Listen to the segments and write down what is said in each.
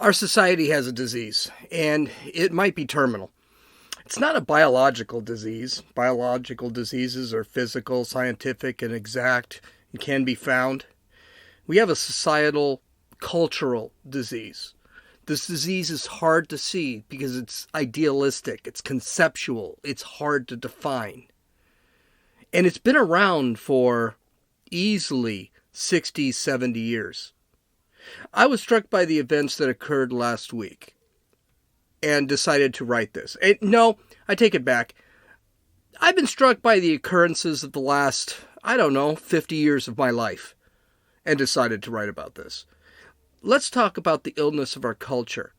Our society has a disease, and it might be terminal. It's not a biological disease. Biological diseases are physical, scientific, and exact and can be found. We have a societal, cultural disease. This disease is hard to see because it's idealistic, it's conceptual, it's hard to define. And it's been around for easily 60, 70 years. I was struck by the events that occurred last week and decided to write this. No, I take it back. I've been struck by the occurrences of the last, 50 years of my life and decided to write about this. Let's talk about the illness of our culture,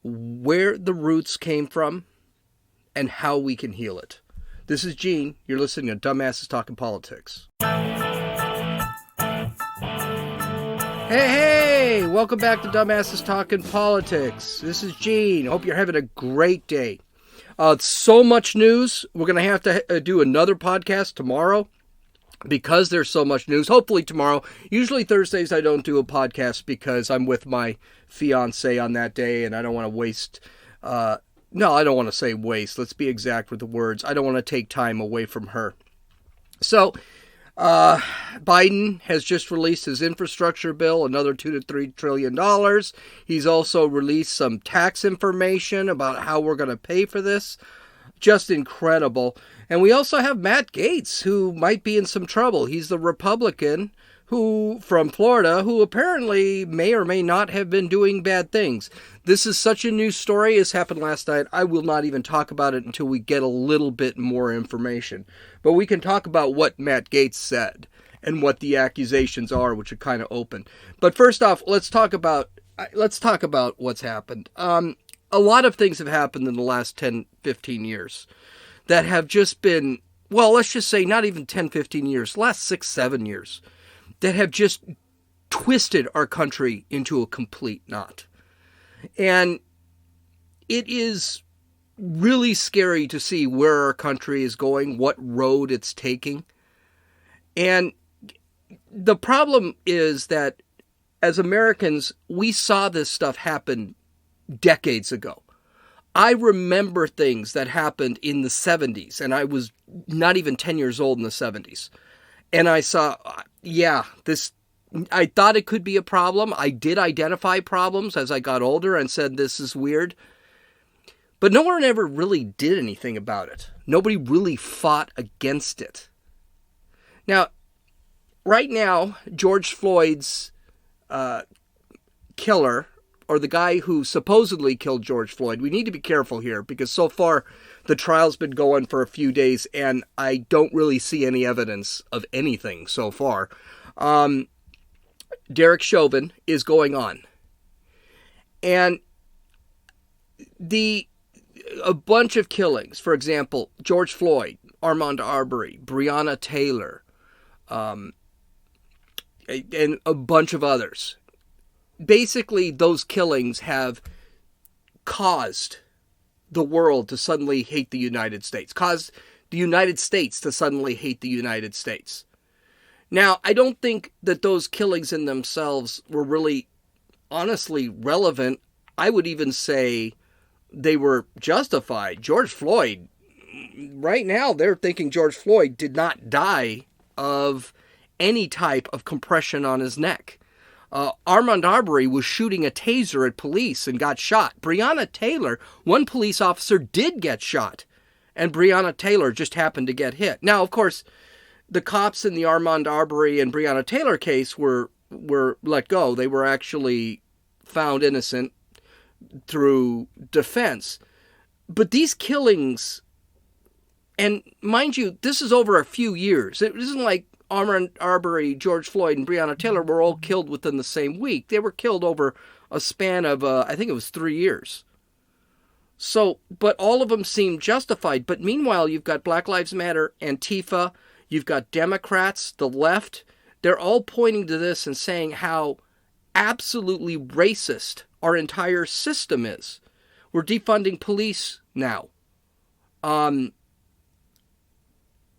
where the roots came from, and how we can heal it. This is Gene. You're listening to Dumbasses Talking Politics. Hey, welcome back to Dumbasses Talking Politics. This is Gene. Hope you're having a great day. So much news. We're going to have to do another podcast tomorrow because there's so much news. Hopefully tomorrow. Usually Thursdays I don't do a podcast because I'm with my fiance on that day and I don't want to waste... I don't want to say waste. Let's be exact with the words. I don't want to take time away from her. So... Biden has just released his infrastructure bill, another $2 to $3 trillion. He's also released some tax information about how we're going to pay for this. Just incredible. And we also have Matt Gaetz, who might be in some trouble. He's the Republican from Florida, who apparently may or may not have been doing bad things. This is such a new story. This happened last night. I will not even talk about it until we get a little bit more information. But we can talk about what Matt Gaetz said and what the accusations are, which are kind of open. But first off, let's talk about what's happened. A lot of things have happened in the last 10, 15 years that have just been, well, let's just say not even 10, 15 years, last 6, 7 years, that have just twisted our country into a complete knot. And it is really scary to see where our country is going, what road it's taking. And the problem is that as Americans, we saw this stuff happen decades ago. I remember things that happened in the 70s, and I was not even 10 years old in the 70s. And I saw, I thought it could be a problem. I did identify problems as I got older and said, this is weird. But no one ever really did anything about it. Nobody really fought against it. Now, right now, George Floyd's killer, or the guy who supposedly killed George Floyd, we need to be careful here because so far the trial's been going for a few days and I don't really see any evidence of anything so far. Derek Chauvin is going on. And a bunch of killings, for example, George Floyd, Ahmaud Arbery, Breonna Taylor, and a bunch of others. Basically, those killings have caused the world to suddenly hate the United States, caused the United States to suddenly hate the United States. Now, I don't think that those killings in themselves were really honestly relevant. I would even say they were justified. George Floyd, right now they're thinking George Floyd did not die of any type of compression on his neck. Ahmaud Arbery was shooting a taser at police and got shot. Breonna Taylor, one police officer did get shot, and Breonna Taylor just happened to get hit. Now, of course, the cops in the Ahmaud Arbery and Breonna Taylor case were let go. They were actually found innocent through defense. But these killings, and mind you, this is over a few years. It isn't like Ahmaud Arbery, George Floyd, and Breonna Taylor were all killed within the same week. They were killed over a span of, I think it was 3 years. So, but all of them seem justified. But meanwhile, you've got Black Lives Matter, Antifa, you've got Democrats, the left. They're all pointing to this and saying how absolutely racist our entire system is. We're defunding police now.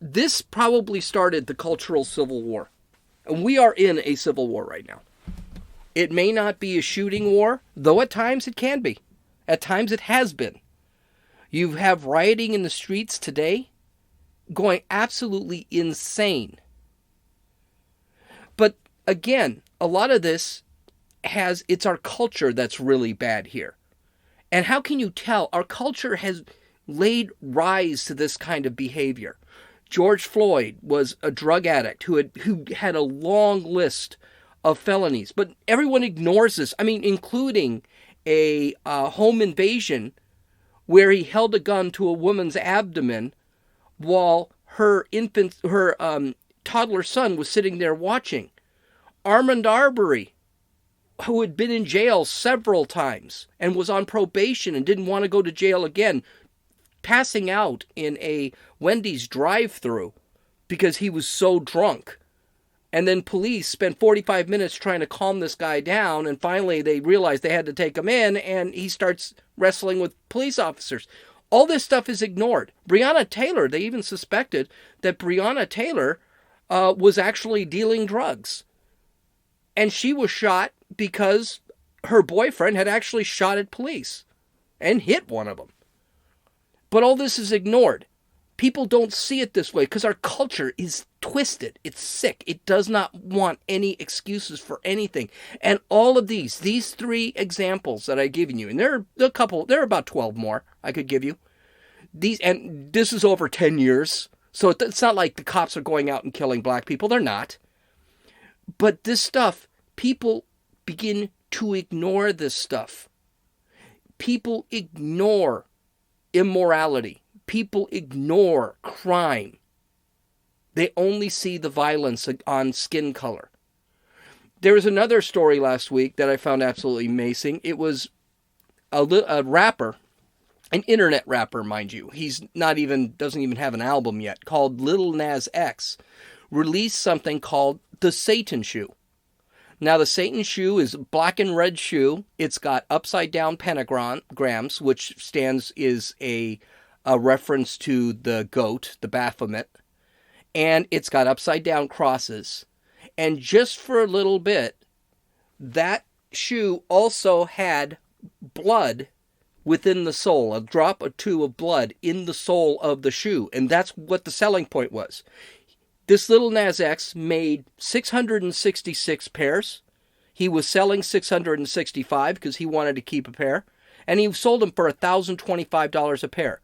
This probably started the cultural civil war. And we are in a civil war right now. It may not be a shooting war, though at times it can be. At times it has been. You have rioting in the streets today going absolutely insane. But again, a lot of this it's our culture that's really bad here. And how can you tell? Our culture has laid rise to this kind of behavior. George Floyd was a drug addict who had a long list of felonies, but everyone ignores this. I mean, including a home invasion where he held a gun to a woman's abdomen while her toddler son was sitting there watching. Armand Arbery, who had been in jail several times and was on probation and didn't want to go to jail again, passing out in a Wendy's drive-thru because he was so drunk. And then police spent 45 minutes trying to calm this guy down, and finally they realized they had to take him in, and he starts wrestling with police officers. All this stuff is ignored. Breonna Taylor, they even suspected that Breonna Taylor was actually dealing drugs. And she was shot because her boyfriend had actually shot at police and hit one of them. But all this is ignored. People don't see it this way because our culture is twisted. It's sick. It does not want any excuses for anything. And all of these three examples that I've given you, and there are about 12 more I could give you. And this is over 10 years. So it's not like the cops are going out and killing black people. They're not. But this stuff, people begin to ignore this stuff. People ignore immorality. People ignore crime. They only see the violence on skin color. There was another story last week that I found absolutely amazing. It was a rapper, an internet rapper, mind you. He's doesn't even have an album yet, called Lil Nas X, released something called the Satan Shoe. Now, the Satan Shoe is a black and red shoe. It's got upside down pentagrams, which is a reference to the goat, the Baphomet. And it's got upside down crosses. And just for a little bit, that shoe also had blood within the sole, a drop or two of blood in the sole of the shoe. And that's what the selling point was. This Lil Nas X made 666 pairs. He was selling 665 because he wanted to keep a pair. And he sold them for $1,025 a pair.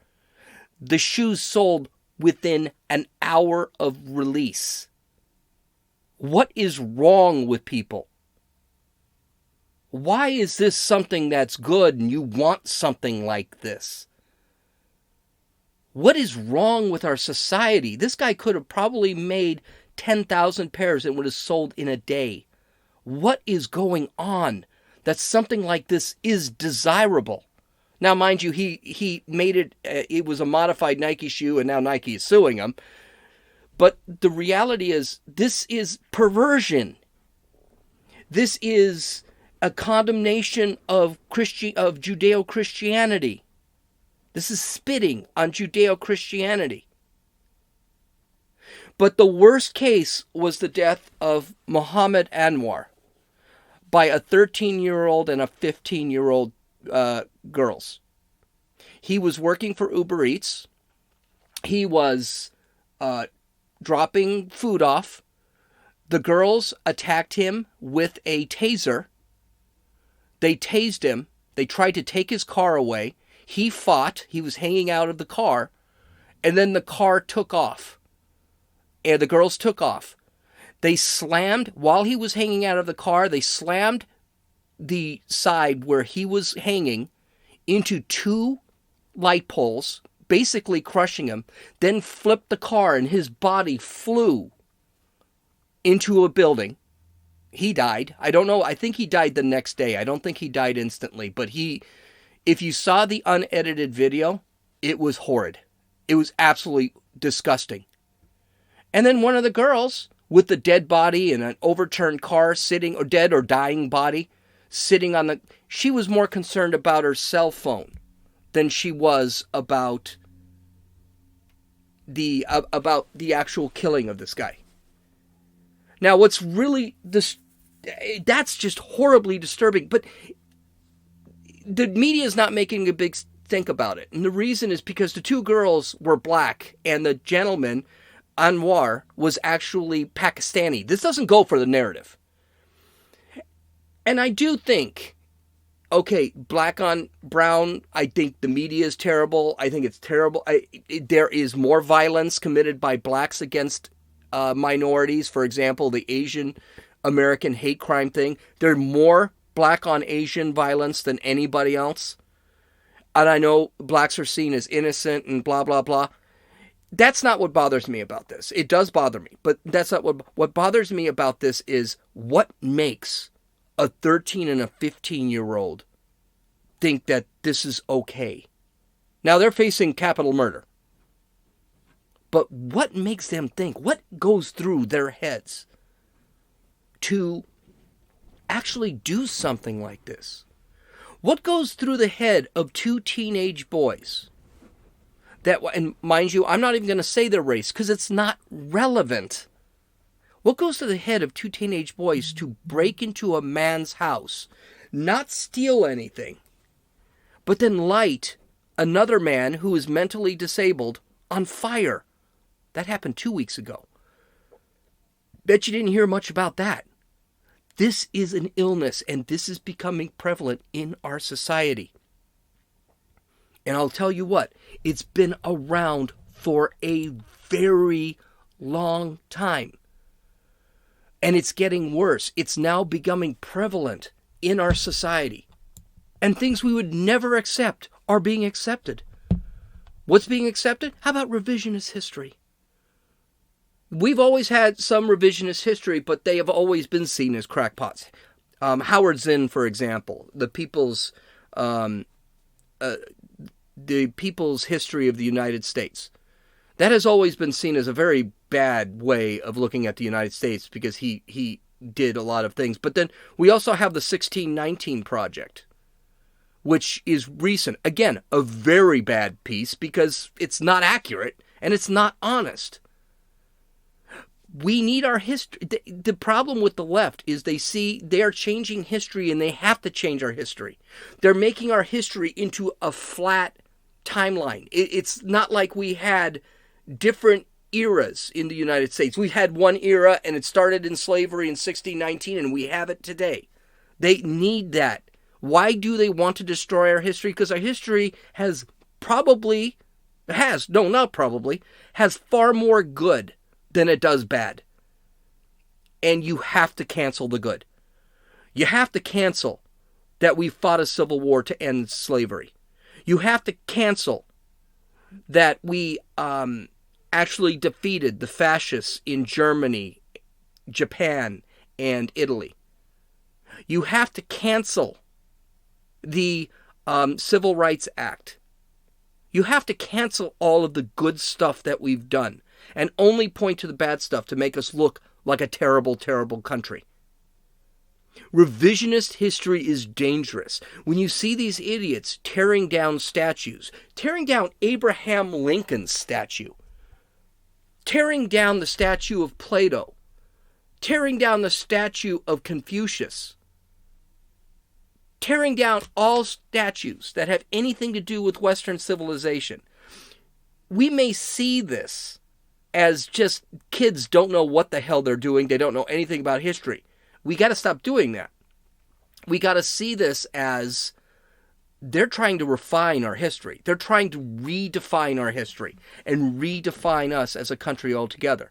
The shoes sold within an hour of release. What is wrong with people? Why is this something that's good and you want something like this? What is wrong with our society? This guy could have probably made 10,000 pairs and would have sold in a day. What is going on that something like this is desirable? Now, mind you, he made it, it was a modified Nike shoe, and now Nike is suing him. But the reality is, this is perversion. This is a condemnation of Judeo-Christianity. This is spitting on Judeo-Christianity. But the worst case was the death of Muhammad Anwar by a 13-year-old and a 15-year-old girls. He was working for Uber Eats. He was dropping food off. The girls attacked him with a taser. They tased him. They tried to take his car away. He fought. He was hanging out of the car. And then the car took off. And the girls took off. They slammed, while he was hanging out of the car, they slammed the side where he was hanging into two light poles, basically crushing him, then flipped the car and his body flew into a building. He died. I don't know. I think he died the next day. I don't think he died instantly, but if you saw the unedited video, it was horrid. It was absolutely disgusting. And then one of the girls with the dead body in an overturned car sitting, or dead or dying body, sitting on she was more concerned about her cell phone than she was about the actual killing of this guy. Now, what's really That's just horribly disturbing. But the media is not making a big think about it. And the reason is because the two girls were black and the gentleman, Anwar, was actually Pakistani. This doesn't go for the narrative. And I do think, okay, black on brown, I think the media is terrible. I think it's terrible. There is more violence committed by blacks against minorities. For example, the Asian American hate crime thing. There's more black on Asian violence than anybody else. And I know blacks are seen as innocent and blah, blah, blah. That's not what bothers me about this. It does bother me, but that's not what bothers me about this is what makes a 13 and a 15-year-old think that this is okay. Now, they're facing capital murder. But what makes them think? What goes through their heads to actually do something like this? What goes through the head of two teenage boys? And mind you, I'm not even going to say their race because it's not relevant. What goes to the head of two teenage boys to break into a man's house, not steal anything, but then light another man who is mentally disabled on fire? That happened 2 weeks ago. Bet you didn't hear much about that. This is an illness, and this is becoming prevalent in our society. And I'll tell you what, it's been around for a very long time. And it's getting worse. It's now becoming prevalent in our society. And things we would never accept are being accepted. What's being accepted? How about revisionist history? We've always had some revisionist history, but they have always been seen as crackpots. Howard Zinn, for example, the people's history of the United States. That has always been seen as a very bad way of looking at the United States because he did a lot of things. But then we also have the 1619 Project, which is recent. Again, a very bad piece because it's not accurate and it's not honest. We need our history. The problem with the left is they are changing history and they have to change our history. They're making our history into a flat timeline. It's not like we had different eras in the United States. We had one era and it started in slavery in 1619 and we have it today. They need that. Why do they want to destroy our history? Because our history has far more good than it does bad. And you have to cancel the good. You have to cancel that we fought a civil war to end slavery. You have to cancel that we actually defeated the fascists in Germany, Japan, and Italy. You have to cancel the Civil Rights Act. You have to cancel all of the good stuff that we've done and only point to the bad stuff to make us look like a terrible, terrible country. Revisionist history is dangerous. When you see these idiots tearing down statues, tearing down Abraham Lincoln's statue, tearing down the statue of Plato, tearing down the statue of Confucius, tearing down all statues that have anything to do with Western civilization. We may see this as just kids don't know what the hell they're doing. They don't know anything about history. We got to stop doing that. We got to see this as they're trying to refine our history. They're trying to redefine our history and redefine us as a country altogether.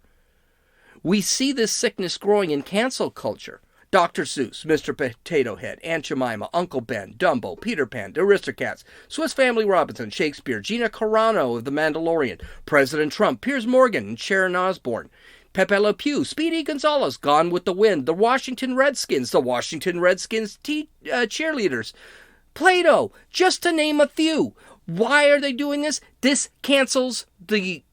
We see this sickness growing in cancel culture. Dr. Seuss, Mr. Potato Head, Aunt Jemima, Uncle Ben, Dumbo, Peter Pan, the Aristocats, Swiss Family Robinson, Shakespeare, Gina Carano of The Mandalorian, President Trump, Piers Morgan and Sharon Osbourne, Pepe Le Pew, Speedy Gonzales, Gone with the Wind, the Washington Redskins cheerleaders, Plato, just to name a few. Why are they doing this? This cancels the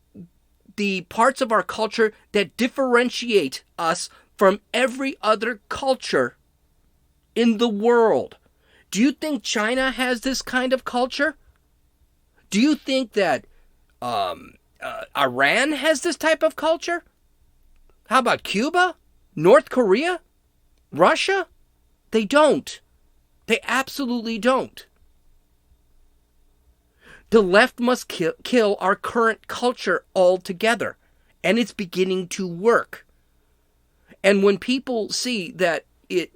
parts of our culture that differentiate us from every other culture in the world. Do you think China has this kind of culture? Do you think that Iran has this type of culture? How about Cuba? North Korea? Russia, they don't. They absolutely don't. The left must kill our current culture altogether. And it's beginning to work. And when people see that there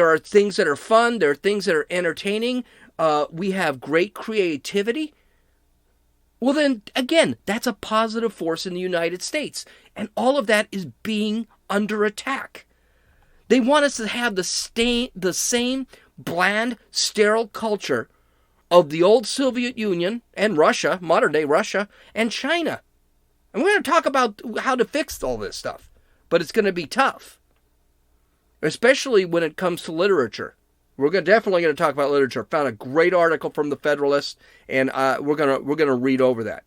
are things that are fun, there are things that are entertaining, we have great creativity, well then, again, that's a positive force in the United States. And all of that is being under attack. They want us to have the same bland, sterile culture of the old Soviet Union and Russia, modern-day Russia, and China. And we're going to talk about how to fix all this stuff. But it's going to be tough. Especially when it comes to literature. We're definitely going to talk about literature. Found a great article from the Federalist, and we're going to read over that.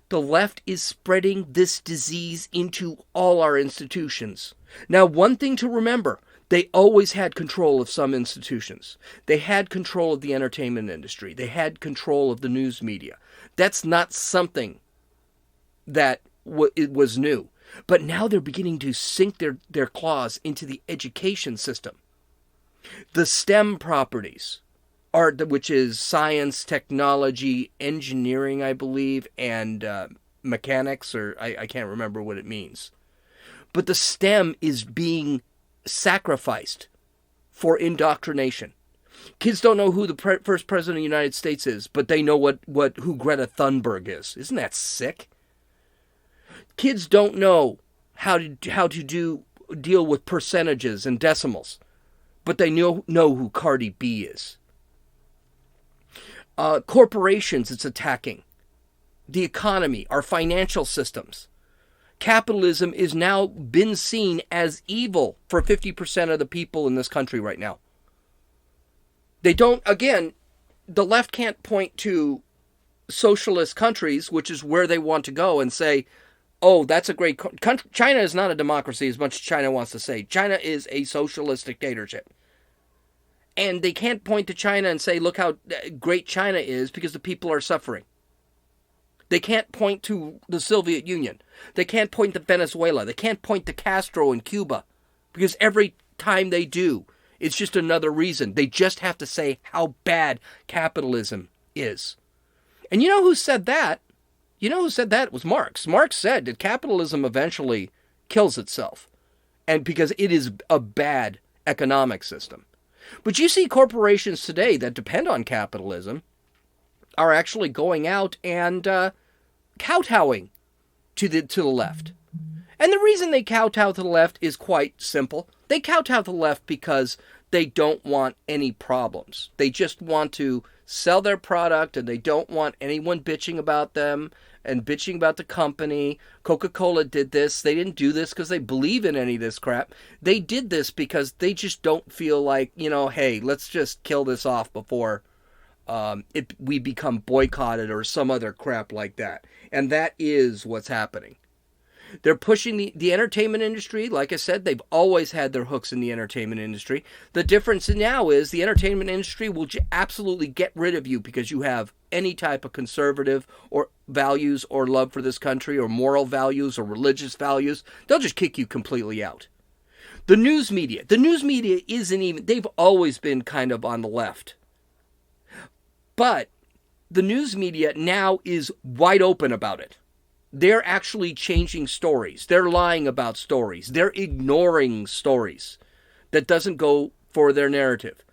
The left is spreading this disease into all our institutions. Now, one thing to remember, they always had control of some institutions. They had control of the entertainment industry. They had control of the news media. That's not something that it was new. But now they're beginning to sink their claws into the education system. The STEM properties, which is science, technology, engineering, I believe, and mechanics, or I can't remember what it means. But the STEM is being sacrificed for indoctrination. Kids don't know who the first president of the United States is, but they know who Greta Thunberg is. Isn't that sick? Kids don't know how to deal with percentages and decimals, but they know who Cardi B is. Corporations, it's attacking. The economy, our financial systems. Capitalism is now been seen as evil for 50% of the people in this country right now. They don't, again, the left can't point to socialist countries, which is where they want to go, and say, oh, that's a great country. China is not a democracy as much as China wants to say. China is a socialist dictatorship. And they can't point to China and say, look how great China is, because the people are suffering. They can't point to the Soviet Union. They can't point to Venezuela. They can't point to Castro in Cuba, because every time they do, it's just another reason. They just have to say how bad capitalism is. And you know who said that? It was Marx. Marx said that capitalism eventually kills itself, and because it is a bad economic system. But you see corporations today that depend on capitalism are actually going out and kowtowing to the left. And the reason they kowtow to the left is quite simple. They kowtow to the left because they don't want any problems. They just want to sell their product, and they don't want anyone bitching about them and bitching about the company. Coca-Cola did this. They didn't do this because they believe in any of this crap. They did this because they just don't feel like, hey, let's just kill this off before we become boycotted or some other crap like that. And that is what's happening. They're pushing the entertainment industry. Like I said, they've always had their hooks in the entertainment industry. The difference now is the entertainment industry will absolutely get rid of you because you have any type of conservative or values or love for this country or moral values or religious values. They'll just kick you completely out. The news media isn't even, they've always been kind of on the left. But the news media now is wide open about it. They're actually changing stories. They're lying about stories. They're ignoring stories that doesn't go for their narrative.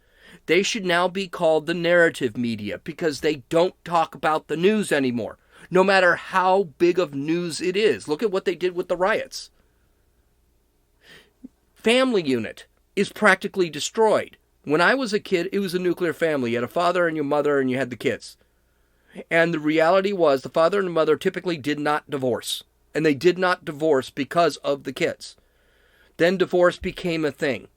They should now be called the narrative media because they don't talk about the news anymore, no matter how big of news it is. Look at what they did with the riots. Family unit is practically destroyed. When I was a kid, it was a nuclear family. You had a father and your mother and you had the kids. And the reality was the father and the mother typically did not divorce. And they did not divorce because of the kids. Then divorce became a thing.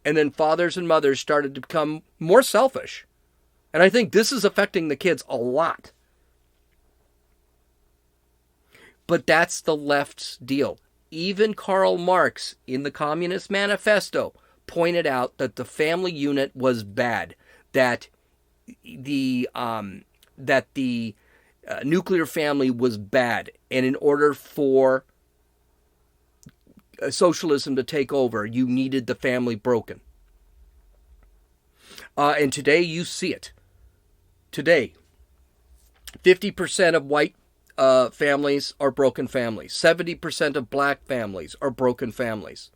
And then fathers and mothers started to become more selfish. And I think this is affecting the kids a lot. But that's the left's deal. Even Karl Marx in the Communist Manifesto pointed out that the family unit was bad. That the nuclear family was bad, and in order for socialism to take over, you needed the family broken. And today you see it. Today, 50% of white families are broken families. 70% of black families are broken families.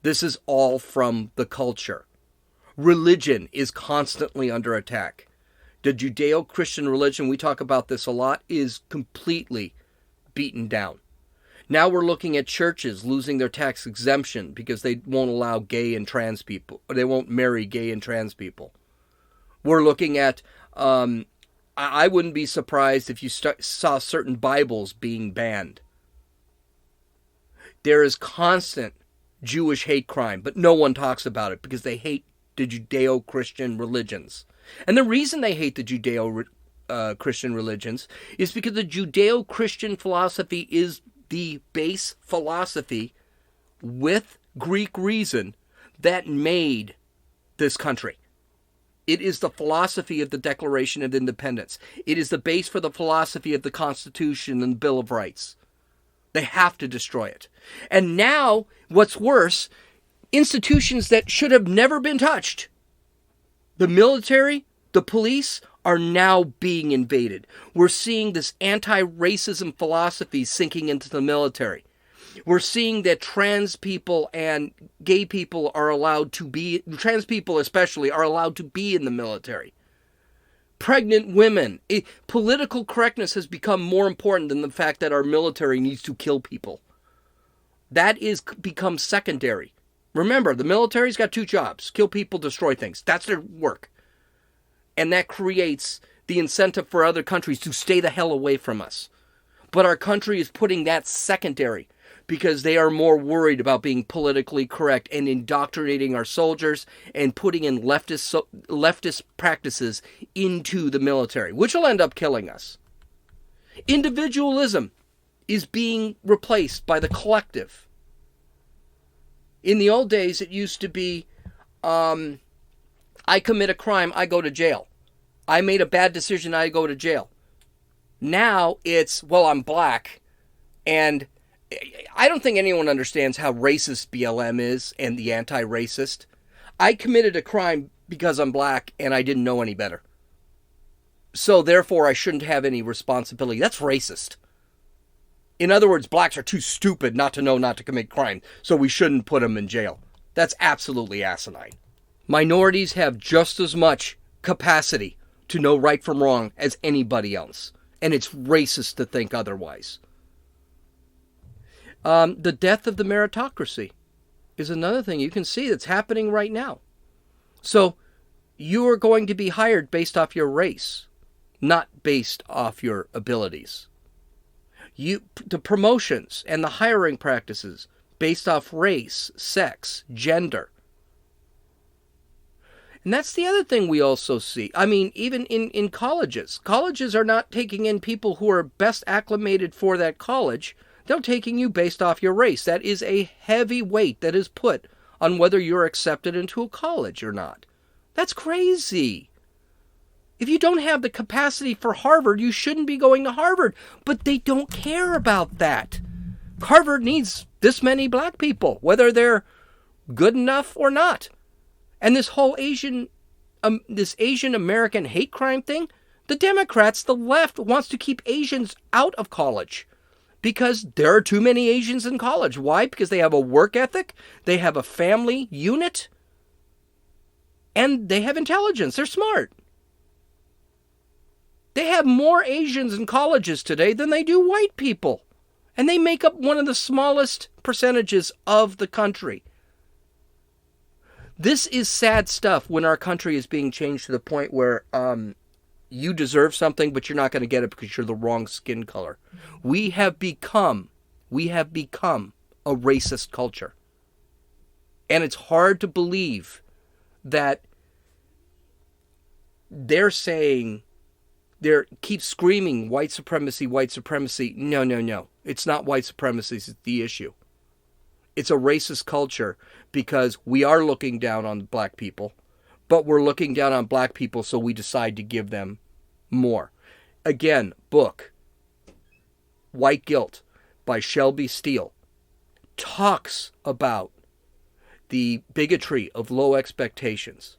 This is all from the culture. Religion is constantly under attack. The Judeo-Christian religion, we talk about this a lot, is completely beaten down. Now we're looking at churches losing their tax exemption because they won't allow gay and trans people, or they won't marry gay and trans people. We're looking at, I wouldn't be surprised if you saw certain Bibles being banned. There is constant Jewish hate crime, but no one talks about it because they hate the Judeo-Christian religions. And the reason they hate the Judeo-Christian religions is because the Judeo-Christian philosophy is the base philosophy with Greek reason that made this country. It is the philosophy of the Declaration of Independence. It is the base for the philosophy of the Constitution and the Bill of Rights. They have to destroy it. And now, what's worse, institutions that should have never been touched, the military, the police, are now being invaded. We're seeing this anti-racism philosophy sinking into the military. We're seeing that trans people and gay people are allowed to be, trans people especially, are allowed to be in the military. Pregnant women. Political correctness has become more important than the fact that our military needs to kill people. That is become secondary. Remember, the military's got two jobs: kill people, destroy things. That's their work. And that creates the incentive for other countries to stay the hell away from us. But our country is putting that secondary because they are more worried about being politically correct and indoctrinating our soldiers and putting in leftist practices into the military, which will end up killing us. Individualism is being replaced by the collective. In the old days, it used to be, I commit a crime, I go to jail. I made a bad decision, I go to jail. Now it's, well, I'm black, and I don't think anyone understands how racist BLM is and the anti-racist. I committed a crime because I'm black and I didn't know any better. So therefore I shouldn't have any responsibility. That's racist. In other words, blacks are too stupid not to know not to commit crime, so we shouldn't put them in jail. That's absolutely asinine. Minorities have just as much capacity to know right from wrong as anybody else, and it's racist to think otherwise. The death of the meritocracy is another thing you can see that's happening right now. So you are going to be hired based off your race, not based off your abilities. The promotions and the hiring practices based off race, sex, gender. And that's the other thing we also see. I mean, even in colleges. Colleges are not taking in people who are best acclimated for that college. They're taking you based off your race. That is a heavy weight that is put on whether you're accepted into a college or not. That's crazy. If you don't have the capacity for Harvard, you shouldn't be going to Harvard. But they don't care about that. Harvard needs this many black people, whether they're good enough or not. And this whole Asian American hate crime thing, the Democrats, the left, wants to keep Asians out of college. Because there are too many Asians in college. Why? Because they have a work ethic, they have a family unit, and they have intelligence. They're smart. They have more Asians in colleges today than they do white people. And they make up one of the smallest percentages of the country. This is sad stuff when our country is being changed to the point where you deserve something, but you're not going to get it because you're the wrong skin color. We have become a racist culture. And it's hard to believe that they're saying, keep screaming white supremacy, white supremacy. No. It's not white supremacy, it's the issue. It's a racist culture because we are looking down on black people, but we're looking down on black people, so we decide to give them more. Again, book, White Guilt by Shelby Steele. talks about the bigotry of low expectations,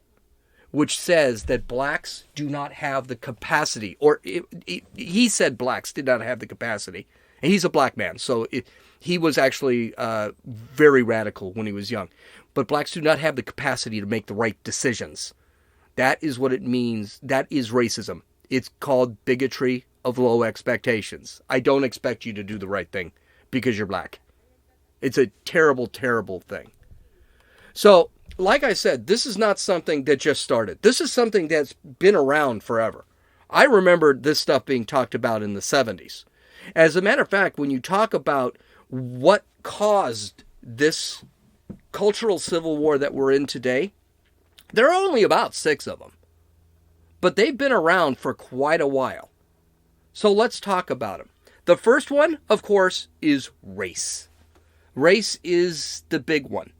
which says that blacks do not have the capacity, or he said blacks did not have the capacity, and he's a black man, so he was actually very radical when he was young, but blacks do not have the capacity to make the right decisions. That is what it means. That is racism. It's called bigotry of low expectations. I don't expect you to do the right thing because you're black. It's a terrible, terrible thing. So, like I said, this is not something that just started. This is something that's been around forever. I remember this stuff being talked about in the 70s. As a matter of fact, when you talk about what caused this cultural civil war that we're in today, there are only about 6 of them. But they've been around for quite a while. So let's talk about them. The first one, of course, is race. Race is the big one.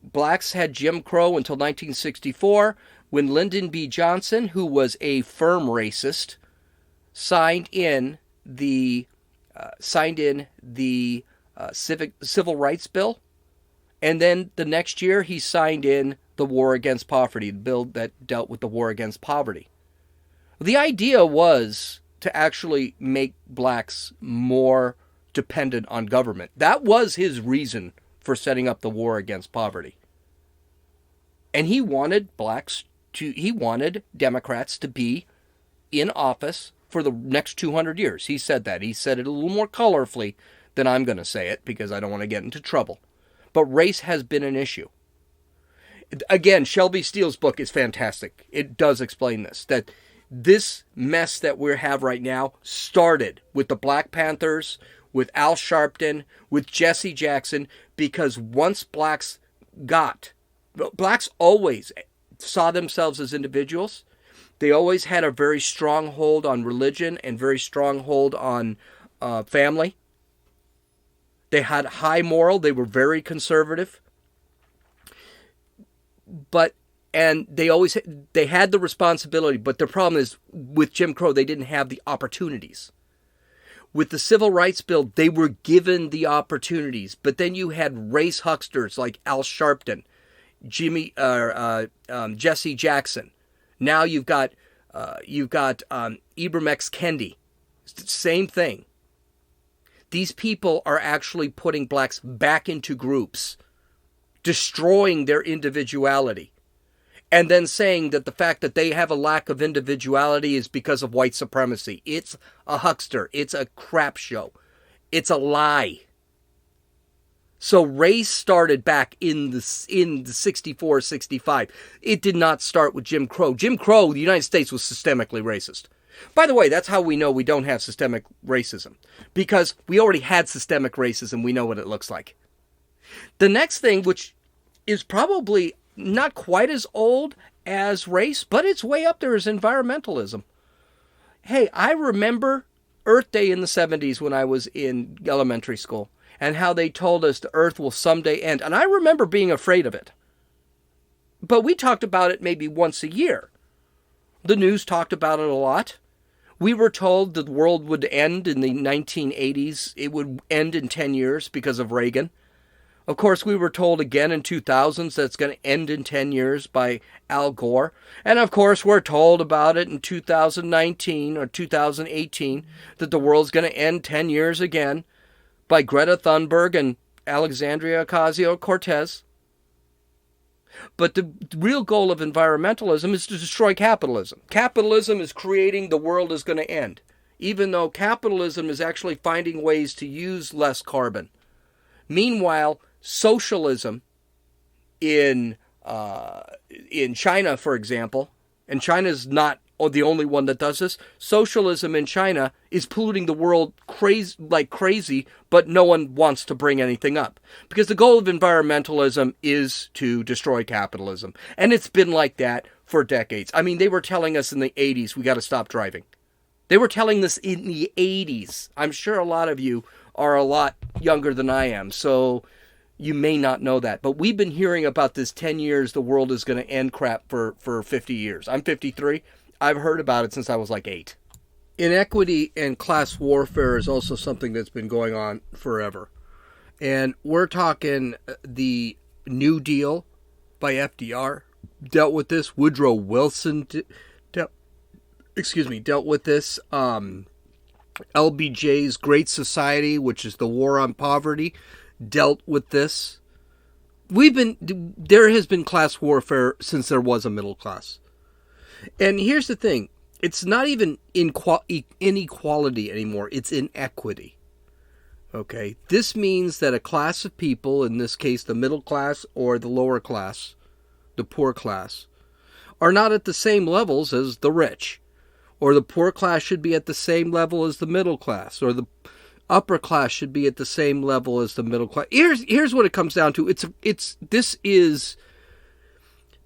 Blacks had Jim Crow until 1964, when Lyndon B. Johnson, who was a firm racist, signed in the Civil Rights Bill, and then the next year he signed in the War Against Poverty, the bill that dealt with the war against poverty. The idea was to actually make blacks more dependent on government. That was his reason for setting up the war against poverty. And he wanted Democrats to be in office for the next 200 years. He said that. He said it a little more colorfully than I'm going to say it because I don't want to get into trouble. But race has been an issue. Again, Shelby Steele's book is fantastic. It does explain this, that this mess that we have right now started with the Black Panthers, with Al Sharpton, with Jesse Jackson, because once blacks always saw themselves as individuals. They always had a very strong hold on religion and very strong hold on family. They had high moral. They were very conservative. And they had the responsibility, but the problem is with Jim Crow, they didn't have the opportunities. With the Civil Rights Bill, they were given the opportunities, but then you had race hucksters like Al Sharpton, Jesse Jackson. Now you've got Ibram X. Kendi. Same thing. These people are actually putting blacks back into groups, destroying their individuality, and then saying that the fact that they have a lack of individuality is because of white supremacy. It's a huckster. It's a crap show. It's a lie. So race started back in the 64, 65. It did not start with Jim Crow. Jim Crow, the United States, was systemically racist. By the way, that's how we know we don't have systemic racism. Because we already had systemic racism. We know what it looks like. The next thing, which is probably not quite as old as race, but it's way up there, is environmentalism. Hey, I remember Earth Day in the 70s when I was in elementary school, and how they told us the Earth will someday end. And I remember being afraid of it. But we talked about it maybe once a year. The news talked about it a lot. We were told that the world would end in the 1980s. It would end in 10 years because of Reagan. Of course, we were told again in 2000s that it's going to end in 10 years by Al Gore. And of course, we're told about it in 2019 or 2018 that the world's going to end 10 years again by Greta Thunberg and Alexandria Ocasio-Cortez. But the real goal of environmentalism is to destroy capitalism. Capitalism is creating the world is going to end, even though capitalism is actually finding ways to use less carbon. Meanwhile, socialism in China, for example, and China is not the only one that does this. Socialism in China is polluting the world like crazy, but no one wants to bring anything up. Because the goal of environmentalism is to destroy capitalism. And it's been like that for decades. I mean, they were telling us in the 80s, we got to stop driving. They were telling this in the 80s. I'm sure a lot of you are a lot younger than I am, so you may not know that. But we've been hearing about this 10 years, the world is going to end crap for 50 years. I'm 53. I've heard about it since I was like 8. Inequity and class warfare is also something that's been going on forever. And we're talking the New Deal by FDR dealt with this. Woodrow Wilson dealt with this. LBJ's Great Society, which is the War on Poverty, dealt with this. There has been class warfare since there was a middle class. And here's the thing. It's not even inequality anymore. It's inequity. Okay? This means that a class of people, in this case the middle class or the lower class, the poor class, are not at the same levels as the rich. Or the poor class should be at the same level as the middle class. Or the upper class should be at the same level as the middle class. Here's what it comes down to. This is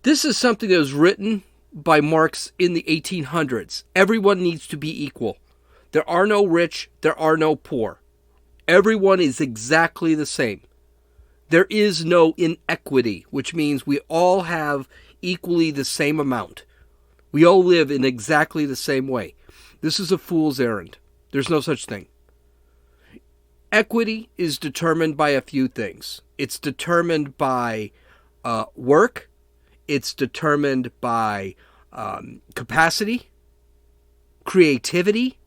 something that was written by Marx in the 1800s. Everyone needs to be equal. There are no rich, there are no poor. Everyone is exactly the same. There is no inequity, which means we all have equally the same amount. We all live in exactly the same way. This is a fool's errand. There's no such thing. Equity is determined by a few things. It's determined by work. It's determined by capacity, creativity.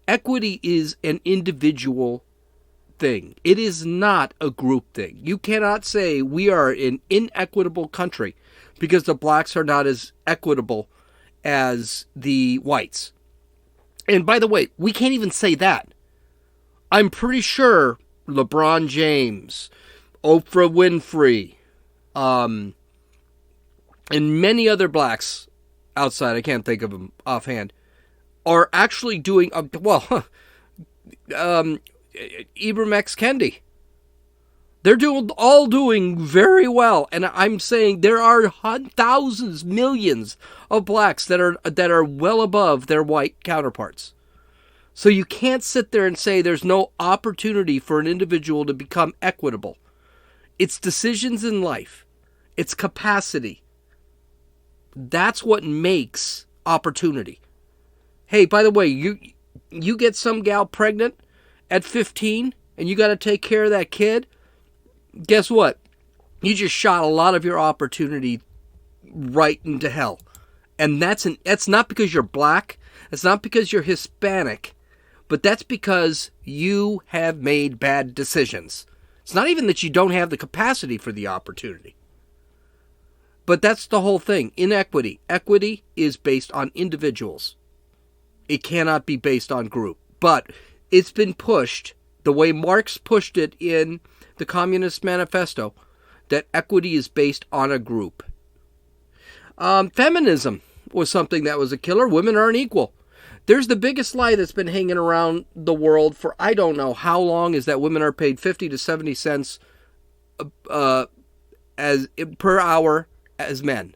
Equity is an individual thing. It is not a group thing. You cannot say we are an inequitable country because the blacks are not as equitable as the whites. And by the way, we can't even say that. I'm pretty sure LeBron James, Oprah Winfrey, and many other blacks outside, I can't think of them offhand, are actually doing, Ibram X. Kendi. They're all doing very well. And I'm saying there are thousands, millions of blacks that are well above their white counterparts. So you can't sit there and say there's no opportunity for an individual to become equitable. It's decisions in life. It's capacity. That's what makes opportunity. Hey, by the way, you get some gal pregnant at 15 and you got to take care of that kid. Guess what? You just shot a lot of your opportunity right into hell. And that's not because you're black. It's not because you're Hispanic. But that's because you have made bad decisions. It's not even that you don't have the capacity for the opportunity. But that's the whole thing. Inequity. Equity is based on individuals. It cannot be based on group. But it's been pushed, the way Marx pushed it in the Communist Manifesto, that equity is based on a group. Feminism was something that was a killer. Women aren't equal. There's the biggest lie that's been hanging around the world for I don't know how long, is that women are paid 50 to 70 cents as per hour as men.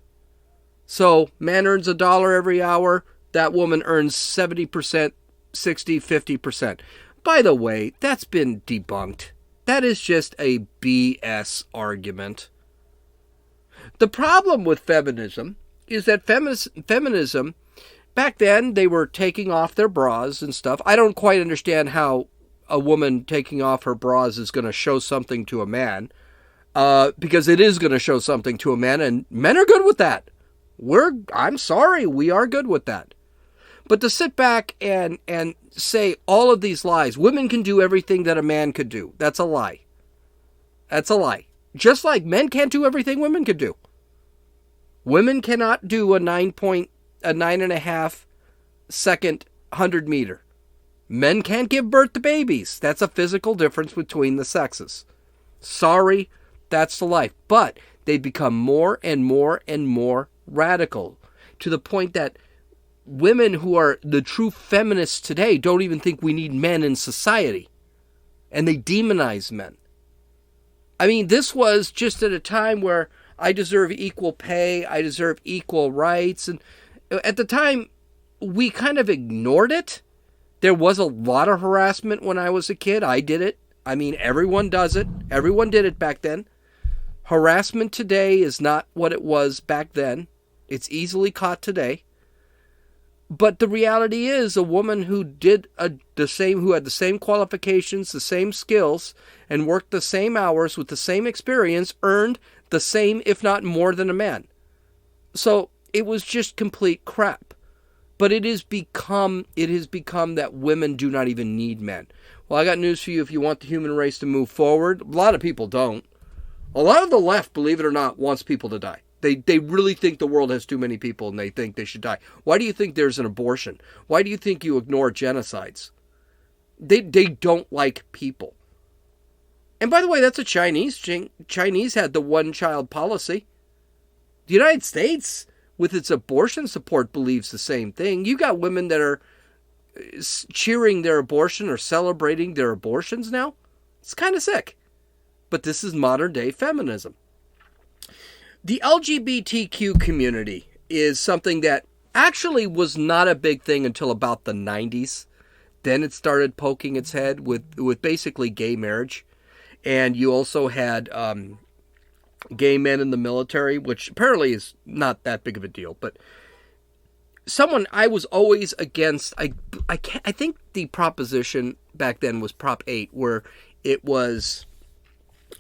So man earns $1 every hour. That woman earns 70%, 60, 50%. By the way, that's been debunked. That is just a BS argument. The problem with feminism is that feminism, back then, they were taking off their bras and stuff. I don't quite understand how a woman taking off her bras is going to show something to a man. Because it is going to show something to a man, and men are good with that. I'm sorry, we are good with that. But to sit back and say all of these lies, women can do everything that a man could do, that's a lie. That's a lie. Just like men can't do everything women could do. Women cannot do a 9.5 second 100 meter. Men can't give birth to babies. That's a physical difference between the sexes. Sorry, that's the life. But they become more and more and more radical to the point that women who are the true feminists today don't even think we need men in society. And they demonize men. I mean, this was just at a time where I deserve equal pay, I deserve equal rights. And at the time, we kind of ignored it. There was a lot of harassment when I was a kid. I did it. I mean, everyone does it. Everyone did it back then. Harassment today is not what it was back then. It's easily caught today. But the reality is, a woman who who had the same qualifications, the same skills, and worked the same hours with the same experience, earned the same, if not more, than a man. So it was just complete crap. But it has become that women do not even need men. Well, I got news for you. If you want the human race to move forward, a lot of people don't. A lot of the left, believe it or not, wants people to die. They really think the world has too many people and they think they should die. Why do you think there's an abortion? Why do you think you ignore genocides? They don't like people. And by the way, that's a Chinese thing. Chinese had the one-child policy. The United States, with its abortion support, believes the same thing. You got women that are cheering their abortion or celebrating their abortions now. It's kind of sick. But this is modern-day feminism. The LGBTQ community is something that actually was not a big thing until about the 90s. Then it started poking its head with basically gay marriage. And you also had gay men in the military, which apparently is not that big of a deal. But I was always against, I think the proposition back then was Prop 8, where it was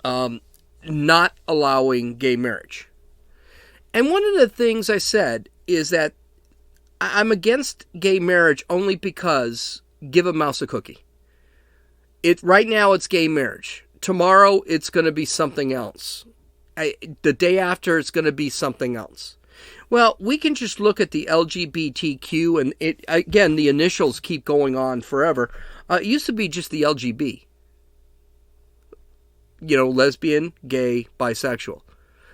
not allowing gay marriage. And one of the things I said is that I'm against gay marriage only because give a mouse a cookie. Right now it's gay marriage. Tomorrow it's going to be something else. The day after it's going to be something else. Well, we can just look at the LGBTQ and again, the initials keep going on forever. It used to be just the LGB. Lesbian, gay, bisexual.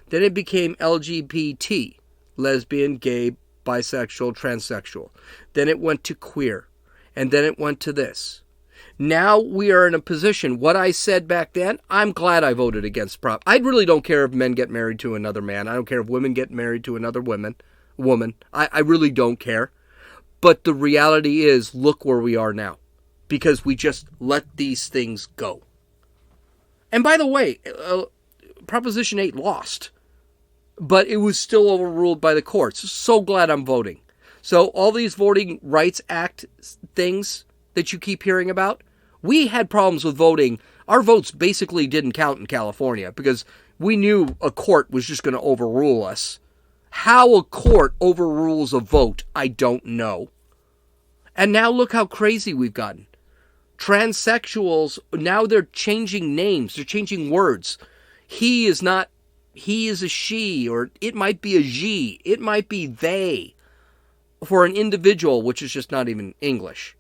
Then it became LGBT, lesbian, gay, bisexual, transsexual. Then it went to queer. And then it went to this. Now we are in a position, what I said back then, I'm glad I voted against Prop. I really don't care if men get married to another man. I don't care if women get married to another woman. I really don't care. But the reality is, look where we are now. Because we just let these things go. And by the way, Proposition 8 lost. But it was still overruled by the courts. So glad I'm voting. So all these Voting Rights Act things that you keep hearing about, we had problems with voting. Our votes basically didn't count in California because we knew a court was just going to overrule us. How a court overrules a vote, I don't know. And now look how crazy we've gotten. Transsexuals, now they're changing names. They're changing words. He is a she, or it might be a she. It might be they. For an individual, which is just not even English.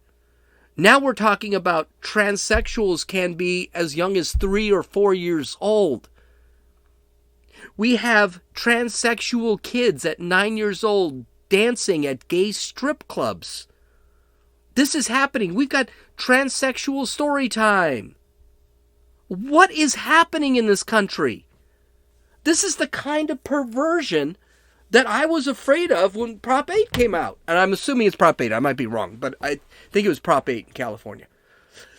Now we're talking about transsexuals can be as young as 3 or 4 years old. We have transsexual kids at 9 years old dancing at gay strip clubs. This is happening. We've got transsexual story time. What is happening in this country? This is the kind of perversion that I was afraid of when Prop 8 came out. And I'm assuming it's Prop 8. I might be wrong, but I think it was Prop 8 in California.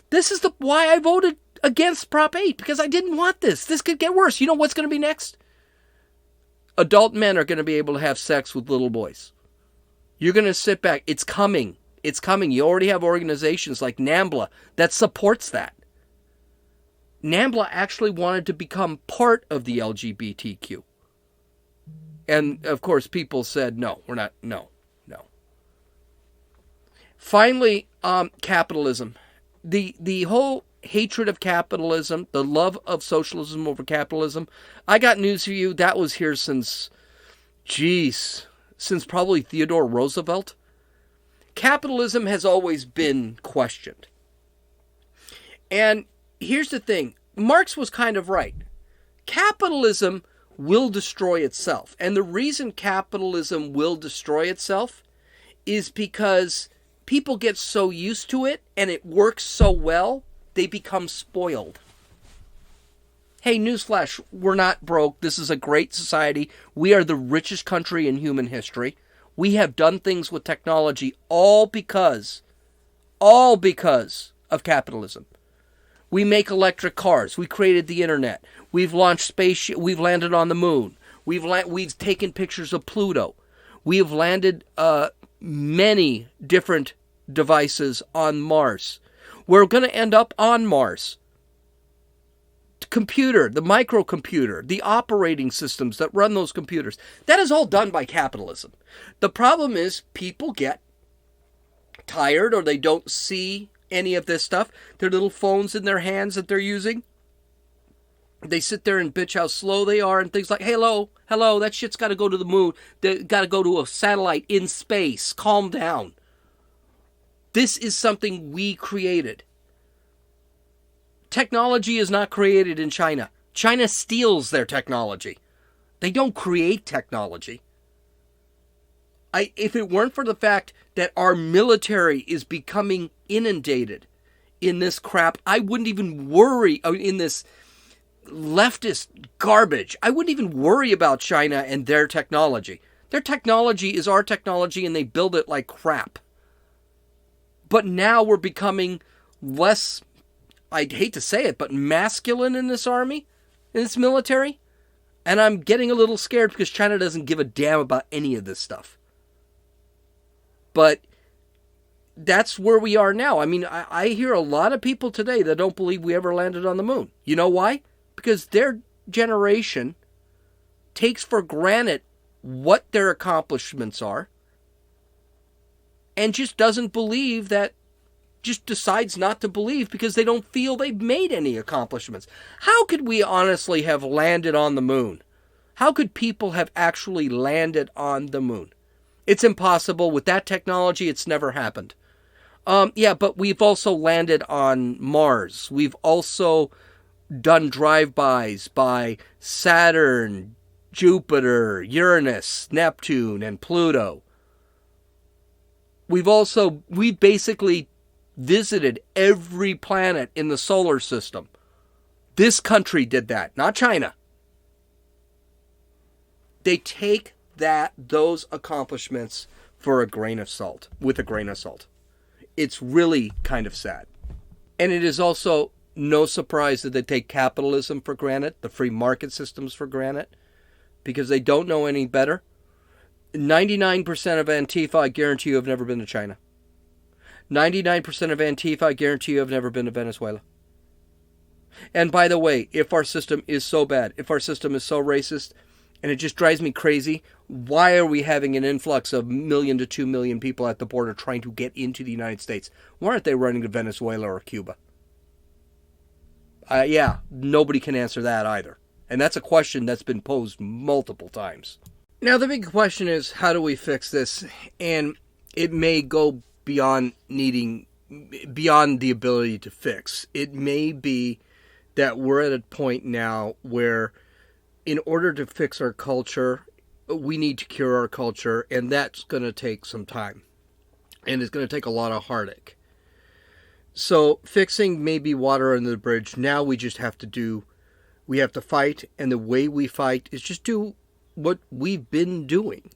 This is why I voted against Prop 8, because I didn't want this. This could get worse. You know what's going to be next? Adult men are going to be able to have sex with little boys. You're going to sit back. It's coming. It's coming. You already have organizations like NAMBLA that supports that. NAMBLA actually wanted to become part of the LGBTQ. And, of course, people said, no, we're not, no. Finally, capitalism. The whole hatred of capitalism, the love of socialism over capitalism, I got news for you. That was here since probably Theodore Roosevelt. Capitalism has always been questioned. And here's the thing. Marx was kind of right. Capitalism will destroy itself. And the reason capitalism will destroy itself is because people get so used to it and it works so well, they become spoiled. Hey, newsflash, we're not broke. This is a great society. We are the richest country in human history. We have done things with technology all because of capitalism. We make electric cars. We created the internet. We've launched spaceship. We've landed on the moon. We've taken pictures of Pluto. We have landed many different devices on Mars. We're going to end up on Mars. Computer, the microcomputer, the operating systems that run those computers. That is all done by capitalism. The problem is people get tired or they don't see any of this stuff. Their little phones in their hands that they're using. They sit there and bitch how slow they are and things like, hello, that shit's got to go to the moon. They got to go to a satellite in space. Calm down. This is something we created. Technology is not created in China. China steals their technology. They don't create technology. If it weren't for the fact that our military is becoming inundated in this crap, I wouldn't even worry in this leftist garbage. I wouldn't even worry about China and their technology. Their technology is our technology and they build it like crap. But now we're becoming less, I'd hate to say it, but masculine in this army, in this military. And I'm getting a little scared because China doesn't give a damn about any of this stuff. But that's where we are now. I mean, I hear a lot of people today that don't believe we ever landed on the moon. You know why? Because their generation takes for granted what their accomplishments are and just doesn't believe that, just decides not to believe because they don't feel they've made any accomplishments. How could we honestly have landed on the moon? How could people have actually landed on the moon? It's impossible. With that technology, it's never happened. Yeah, but we've also landed on Mars. We've also done drive-bys by Saturn, Jupiter, Uranus, Neptune, and Pluto. We basically visited every planet in the solar system. This country did that, not China. They take those accomplishments with a grain of salt. It's really kind of sad. And it is also no surprise that they take capitalism for granted, the free market systems for granted, because they don't know any better. 99% of Antifa, I guarantee you, have never been to China. 99% of Antifa, I guarantee you, have never been to Venezuela. And by the way, if our system is so bad, if our system is so racist, and it just drives me crazy, why are we having an influx of 1 million to 2 million people at the border trying to get into the United States? Why aren't they running to Venezuela or Cuba? Yeah, nobody can answer that either. And that's a question that's been posed multiple times. Now, the big question is, how do we fix this? And it may go beyond the ability to fix. It may be that we're at a point now where in order to fix our culture, we need to cure our culture, and that's going to take some time. And it's going to take a lot of heartache. So fixing may be water under the bridge. Now we just have to fight, and the way we fight is just do what we've been doing.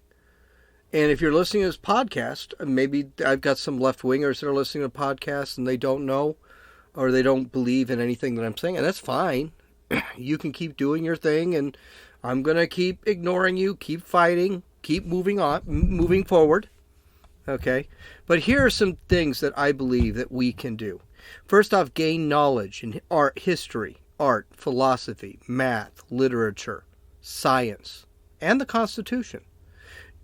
And if you're listening to this podcast, maybe I've got some left-wingers that are listening to podcasts and they don't know or they don't believe in anything that I'm saying, and that's fine. You can keep doing your thing, and I'm going to keep ignoring you, keep fighting, keep moving forward. Okay? But here are some things that I believe that we can do. First off, gain knowledge in art, history, art, philosophy, math, literature, science, and the Constitution.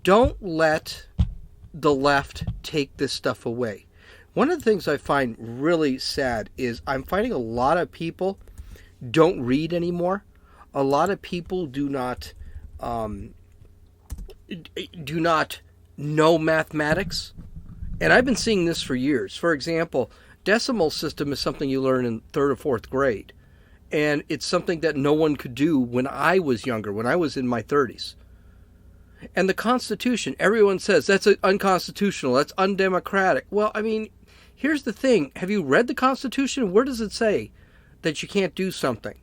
Don't let the left take this stuff away. One of the things I find really sad is I'm finding a lot of people don't read anymore. A lot of people do not know mathematics. And I've been seeing this for years. For example, decimal system is something you learn in 3rd or 4th grade. And it's something that no one could do when I was younger, when I was in my 30s. And the Constitution, everyone says, that's unconstitutional, that's undemocratic. Well, I mean, here's the thing. Have you read the Constitution? Where does it say that you can't do something?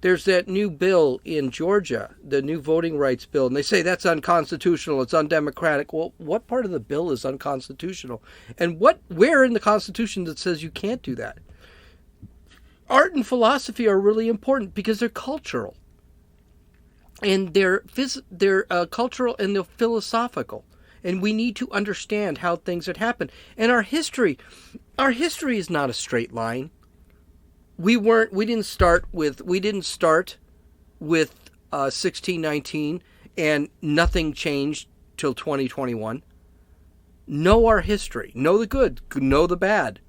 There's that new bill in Georgia, the new voting rights bill, and they say that's unconstitutional, it's undemocratic. Well, what part of the bill is unconstitutional? And where in the Constitution that says you can't do that? Art and philosophy are really important because they're cultural. And they're cultural and they're philosophical. And we need to understand how things had happened. And our history is not a straight line. We didn't start with 1619 and nothing changed till 2021. Know our history. Know the good. Know the bad.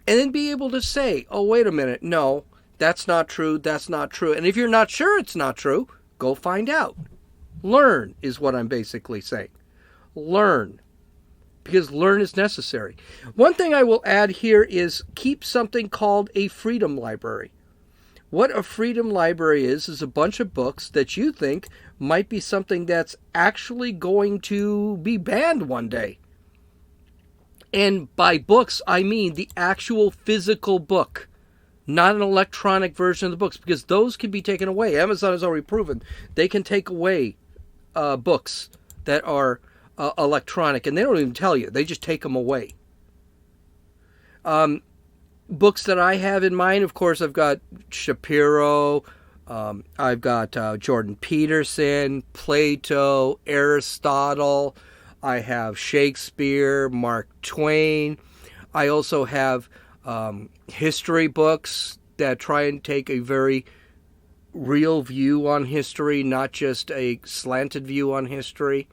And then be able to say, oh, wait a minute. No, that's not true. That's not true. And if you're not sure it's not true, go find out. Learn is what I'm basically saying. Learn. Because learn is necessary. One thing I will add here is keep something called a freedom library. What a freedom library is a bunch of books that you think might be something that's actually going to be banned one day. And by books, I mean the actual physical book, not an electronic version of the books, because those can be taken away. Amazon has already proven they can take away books that are electronic, and they don't even tell you. They just take them away. Books that I have in mind, of course, I've got Shapiro, I've got Jordan Peterson, Plato, Aristotle, I have Shakespeare, Mark Twain. I also have history books that try and take a very real view on history, not just a slanted view on history.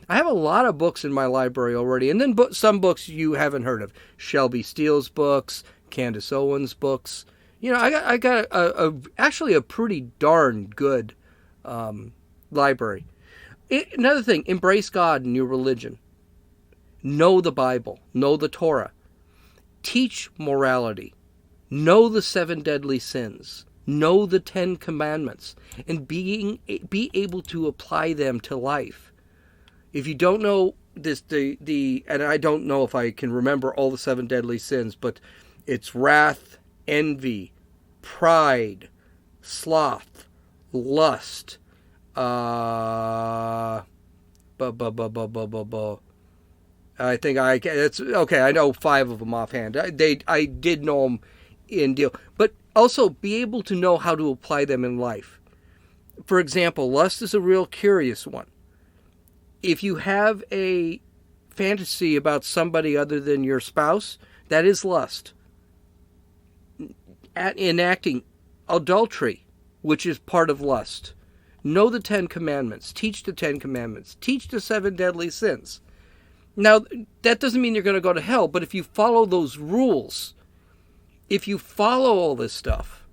I have a lot of books in my library already, and then some books you haven't heard of. Shelby Steele's books, Candace Owens' books. You know, I got actually a pretty darn good library. Another thing, embrace God in your religion. Know the Bible. Know the Torah. Teach morality. Know the 7 deadly sins. Know the 10 commandments. And be able to apply them to life. If you don't know this, and I don't know if I can remember all the 7 deadly sins, but it's wrath, envy, pride, sloth, lust, I think it's okay. I know 5 of them offhand. I did know them in deal, but also be able to know how to apply them in life. For example, lust is a real curious one. If you have a fantasy about somebody other than your spouse, that is lust. Enacting adultery, which is part of lust. Know the 10 commandments. Teach the 10 commandments. Teach the 7 deadly sins. Now, that doesn't mean you're going to go to hell, but if you follow those rules, if you follow all this stuff,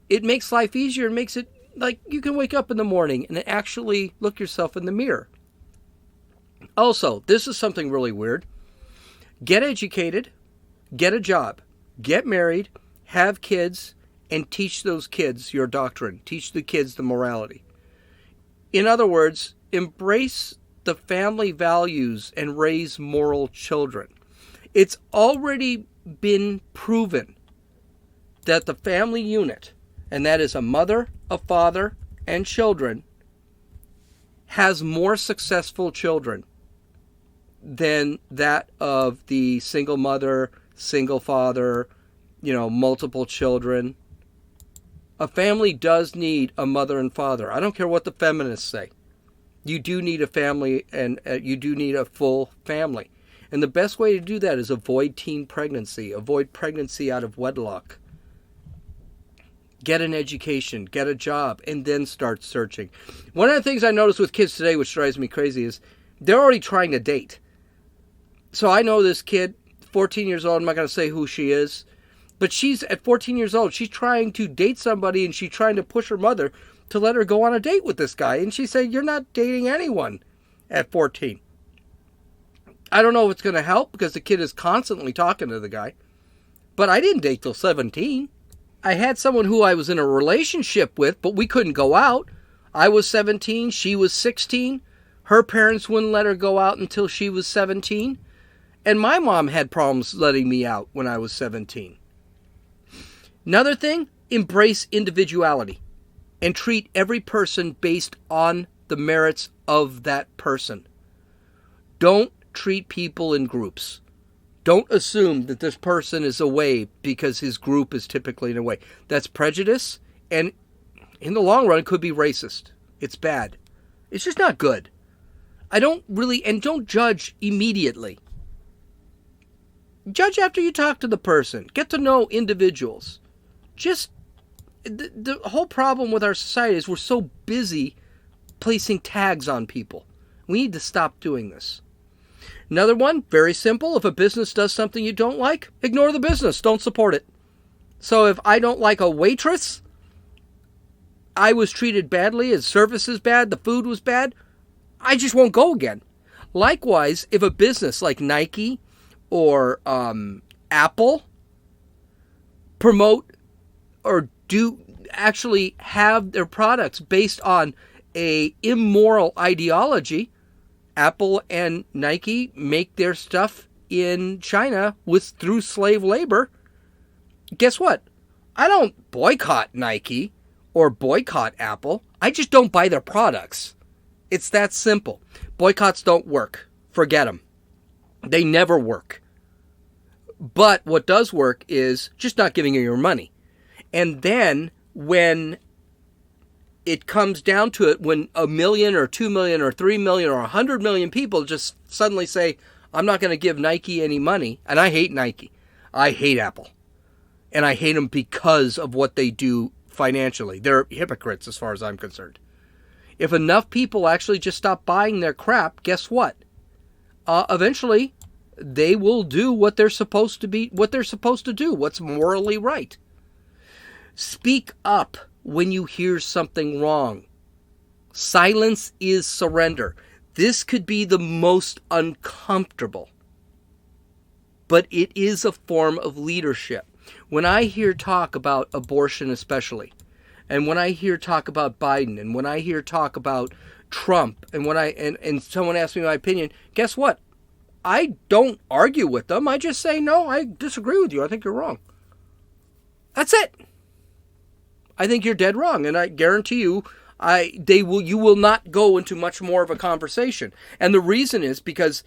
it makes life easier. It makes it like you can wake up in the morning and actually look yourself in the mirror. Also, this is something really weird. Get educated, get a job, get married, have kids, and teach those kids your doctrine. Teach the kids the morality. In other words, embrace the family values and raise moral children. It's already been proven that the family unit, and that is a mother, a father, and children, has more successful children than that of the single mother, single father, multiple children. A family does need a mother and father. I don't care what the feminists say. You do need a family, and you do need a full family. And the best way to do that is avoid teen pregnancy. Avoid pregnancy out of wedlock. Get an education, get a job, and then start searching. One of the things I notice with kids today, which drives me crazy, is they're already trying to date. So I know this kid, 14 years old, I'm not going to say who she is, but she's at 14 years old. She's trying to date somebody, and she's trying to push her mother to let her go on a date with this guy. And she said, you're not dating anyone at 14. I don't know if it's going to help because the kid is constantly talking to the guy. But I didn't date till 17. I had someone who I was in a relationship with, but we couldn't go out. I was 17. She was 16. Her parents wouldn't let her go out until she was 17. And my mom had problems letting me out when I was 17. Another thing, embrace individuality and treat every person based on the merits of that person. Don't treat people in groups. Don't assume that this person is away because his group is typically in a way. That's prejudice, and in the long run, it could be racist. It's bad. It's just not good. And don't judge immediately. Judge after you talk to the person. Get to know individuals. The whole problem with our society is we're so busy placing tags on people. We need to stop doing this. Another one, very simple. If a business does something you don't like, ignore the business. Don't support it. So if I don't like a waitress, I was treated badly, his service is bad, the food was bad, I just won't go again. Likewise, if a business like Nike or Apple promote or do actually have their products based on a immoral ideology, Apple and Nike make their stuff in China through slave labor. Guess what? I don't boycott Nike or boycott Apple. I just don't buy their products. It's that simple. Boycotts don't work. Forget them. They never work. But what does work is just not giving you your money. And then when it comes down to it, when 1 million or 2 million or 3 million or 100 million people just suddenly say, I'm not going to give Nike any money, and I hate Nike. I hate Apple. And I hate them because of what they do financially. They're hypocrites as far as I'm concerned. If enough people actually just stop buying their crap, guess what? Eventually, they will do what they're supposed to do, what's morally right. Speak up when you hear something wrong. Silence is surrender. This could be the most uncomfortable, but it is a form of leadership. When I hear talk about abortion especially, and when I hear talk about Biden, and when I hear talk about Trump, and when and someone asks me my opinion, guess what? I don't argue with them. I just say, no, I disagree with you. I think you're wrong. That's it. I think you're dead wrong, and I guarantee you, you will not go into much more of a conversation. And the reason is because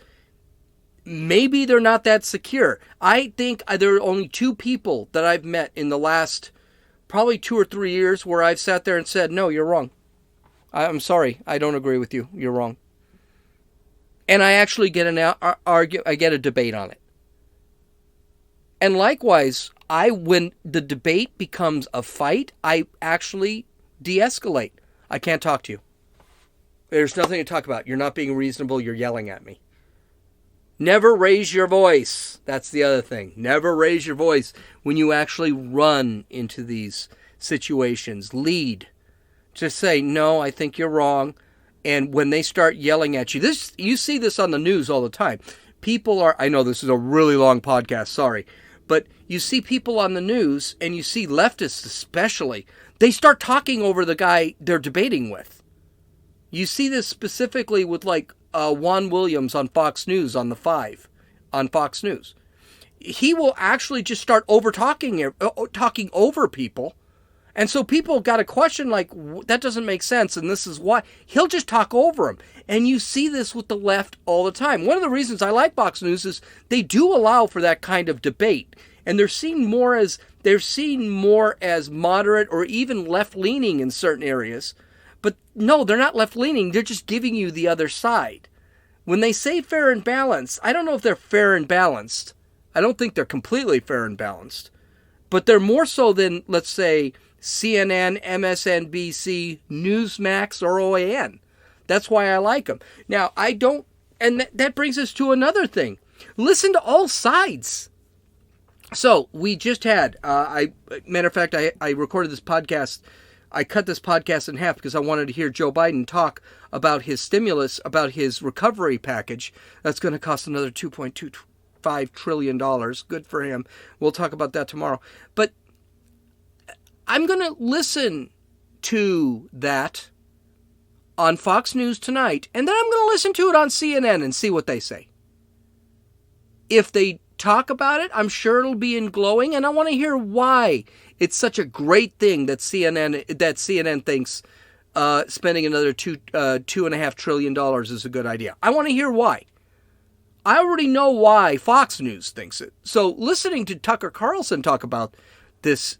maybe they're not that secure. I think there are only 2 people that I've met in the last probably 2 or 3 years where I've sat there and said, no, you're wrong. I'm sorry. I don't agree with you. You're wrong. And I actually get a debate on it. And likewise, when the debate becomes a fight, I actually de-escalate. I can't talk to you. There's nothing to talk about. You're not being reasonable. You're yelling at me. Never raise your voice. That's the other thing. Never raise your voice when you actually run into these situations. Lead. Just say, no, I think you're wrong. And when they start yelling at you, you see this on the news all the time. I know this is a really long podcast, sorry. But you see people on the news, and you see leftists especially, they start talking over the guy they're debating with. You see this specifically with Juan Williams on Fox News on the 5 on Fox News. He will actually just start talking over people. And so people got a question that doesn't make sense, and this is why. He'll just talk over them. And you see this with the left all the time. One of the reasons I like Fox News is they do allow for that kind of debate. And they're seen more as moderate or even left-leaning in certain areas. But no, they're not left-leaning. They're just giving you the other side. When they say fair and balanced, I don't know if they're fair and balanced. I don't think they're completely fair and balanced. But they're more so than, let's say, CNN, MSNBC, Newsmax, or OAN. That's why I like them. Now, and that brings us to another thing. Listen to all sides. So, we just had, matter of fact, I recorded this podcast. I cut this podcast in half because I wanted to hear Joe Biden talk about his stimulus, about his recovery package. That's going to cost another $2.25 trillion. Good for him. We'll talk about that tomorrow. But I'm going to listen to that on Fox News tonight, and then I'm going to listen to it on CNN and see what they say. If they talk about it, I'm sure it'll be in glowing, and I want to hear why it's such a great thing that CNN thinks spending another $2.5 trillion is a good idea. I want to hear why. I already know why Fox News thinks it. So listening to Tucker Carlson talk about this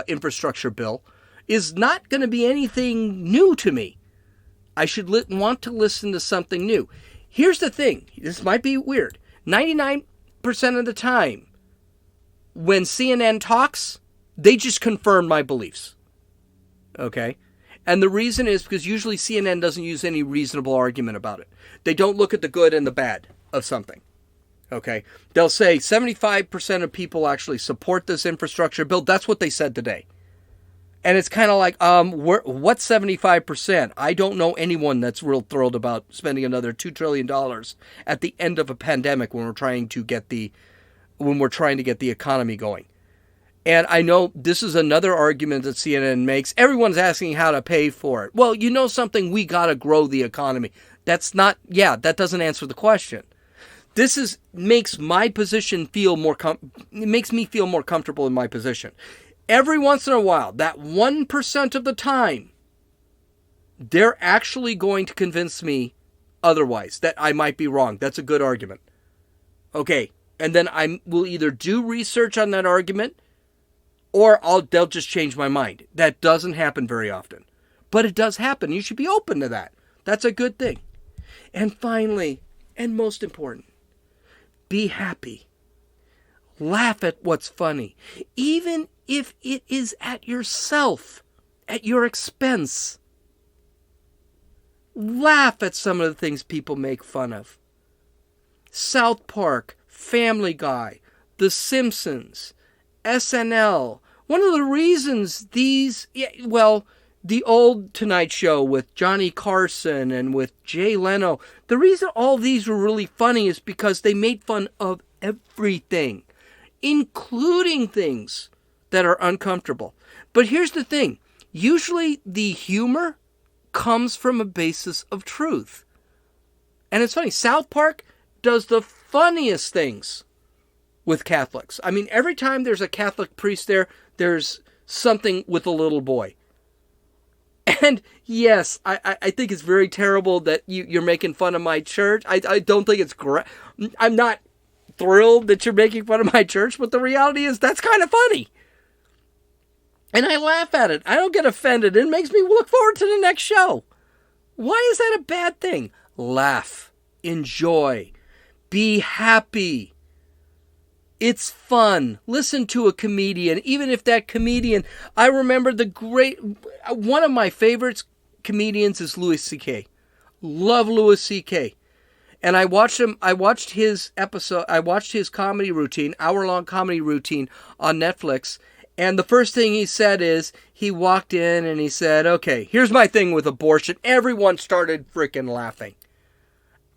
infrastructure bill is not going to be anything new to me. I should want to listen to something new. Here's the thing. This might be weird. 99% of the time, when CNN talks, they just confirm my beliefs. Okay? And the reason is because usually CNN doesn't use any reasonable argument about it. They don't look at the good and the bad of something. Okay? They'll say 75% of people actually support this infrastructure bill. That's what they said today. And it's kind of like, what's 75%? I don't know anyone that's real thrilled about spending another $2 trillion at the end of a pandemic when we're trying to get the economy going. And I know this is another argument that CNN makes. Everyone's asking how to pay for it. Well, you know something? We got to grow the economy. That doesn't answer the question. Makes my position feel more, it makes me feel more comfortable in my position. Every once in a while, that 1% of the time, they're actually going to convince me otherwise, that I might be wrong. That's a good argument. Okay, and then I will either do research on that argument, or they'll just change my mind. That doesn't happen very often. But it does happen. You should be open to that. That's a good thing. And finally, and most important, be happy. Laugh at what's funny. Even if it is at yourself, at your expense. Laugh at some of the things people make fun of. South Park, Family Guy, The Simpsons, SNL. One of the reasons the old Tonight Show with Johnny Carson and with Jay Leno, the reason all these were really funny is because they made fun of everything, including things that are uncomfortable. But here's the thing. Usually the humor comes from a basis of truth. And it's funny. South Park does the funniest things with Catholics. I mean, every time there's a Catholic priest there's something with a little boy. And yes, I think it's very terrible that you're making fun of my church. I don't think it's great. I'm not thrilled that you're making fun of my church, but the reality is that's kind of funny. And I laugh at it. I don't get offended. It makes me look forward to the next show. Why is that a bad thing? Laugh. Enjoy. Be happy. It's fun. Listen to a comedian. Even if that comedian... I remember one of my favorite comedians is Louis C.K. Love Louis C.K. And I watched his episode. I watched his comedy routine, hour-long comedy routine on Netflix. And the first thing he said is, he walked in and he said, okay, here's my thing with abortion. Everyone started freaking laughing.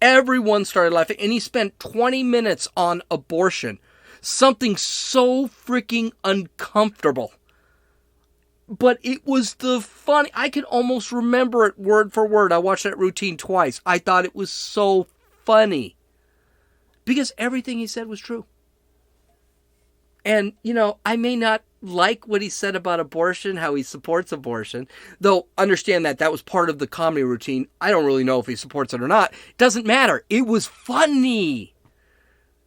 Everyone started laughing. And he spent 20 minutes on abortion. Something so freaking uncomfortable. But it was I could almost remember it word for word. I watched that routine twice. I thought it was so funny. Because everything he said was true. And, I may not like what he said about abortion, how he supports abortion, though understand that was part of the comedy routine. I don't really know if he supports it or not. It doesn't matter. It was funny.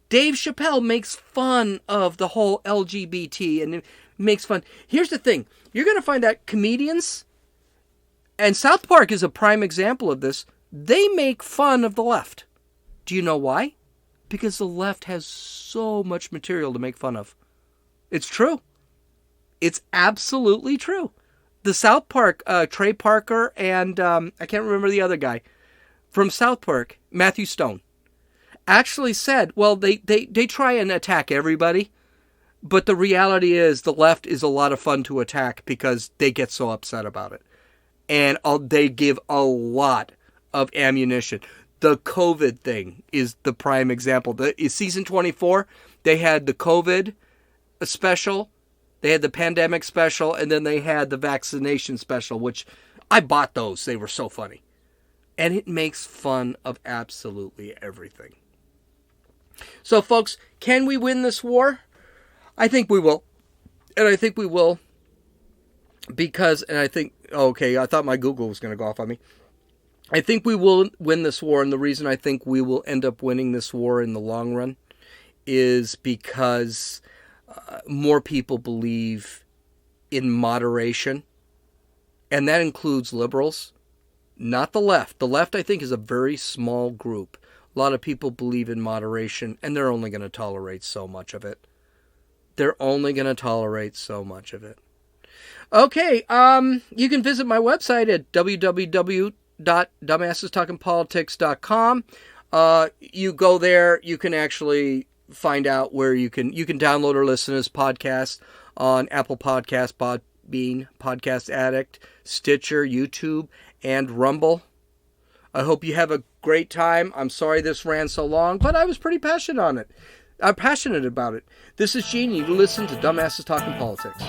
Dave Chappelle makes fun of the whole LGBT and makes fun. Here's the thing. You're going to find that comedians, and South Park is a prime example of this, they make fun of the left. Do you know why? Because the left has so much material to make fun of. It's true. It's absolutely true. The South Park, Trey Parker and I can't remember the other guy from South Park, Matthew Stone, actually said, well, they try and attack everybody, but the reality is the left is a lot of fun to attack because they get so upset about it. And they give a lot of ammunition. The COVID thing is the prime example. Season 24, they had the COVID special, they had the pandemic special, and then they had the vaccination special, which I bought those. They were so funny. And it makes fun of absolutely everything. So, folks, can we win this war? I think we will. And I think we will because, I thought my Google was going to go off on me. I think we will win this war, and the reason I think we will end up winning this war in the long run is because more people believe in moderation, and that includes liberals. Not the left. The left, I think, is a very small group. A lot of people believe in moderation, and they're only going to tolerate so much of it. They're only going to tolerate so much of it. Okay, you can visit my website at www.dumbassestalkingpolitics.com. You go there, you can actually find out where you can download or listen to this podcast on Apple Podcasts, Podbean, Podcast Addict, Stitcher, YouTube, and Rumble. I hope you have a great time. I'm sorry this ran so long, but I was pretty passionate on it. I'm passionate about it. This is Gene. You listen to Dumbasses Talking Politics.